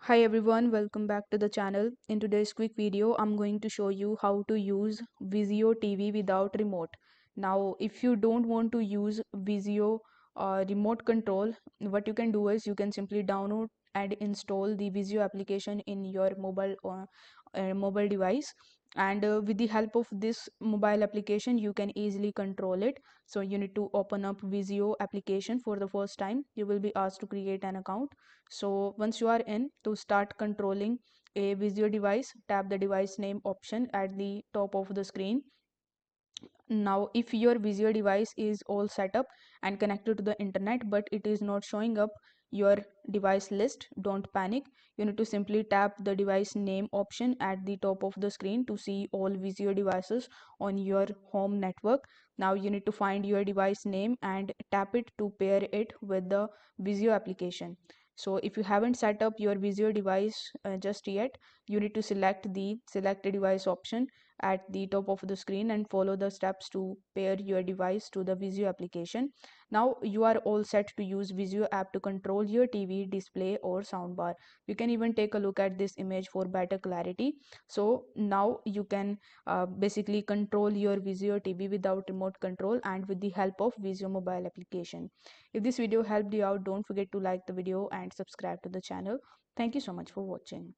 Hi everyone, welcome back to the channel. In today's quick video, I'm going to show you how to use Vizio TV without remote. Now, if you don't want to use Vizio remote control, what you can do is you can simply download and install the Vizio application in your mobile device. And with the help of this mobile application, you can easily control it. So you need to open up Vizio application for the first time. You will be asked to create an account. So once you are in, to start controlling a Vizio device, tap the device name option at the top of the screen. Now if your Vizio device is all set up and connected to the internet but it is not showing up your device list, don't panic. You need to simply tap the device name option at the top of the screen to see all Vizio devices on your home network. Now you need to find your device name and tap it to pair it with the Vizio application. So if you haven't set up your Vizio device just yet, you need to select the select a device option at the top of the screen and follow the steps to pair your device to the Vizio application. Now you are all set to use Vizio app to control your TV display or soundbar. You can even take a look at this image for better clarity. So now you can basically control your Vizio TV without remote control and with the help of Vizio mobile application. If this video helped you out, don't forget to like the video and subscribe to the channel. Thank you so much for watching.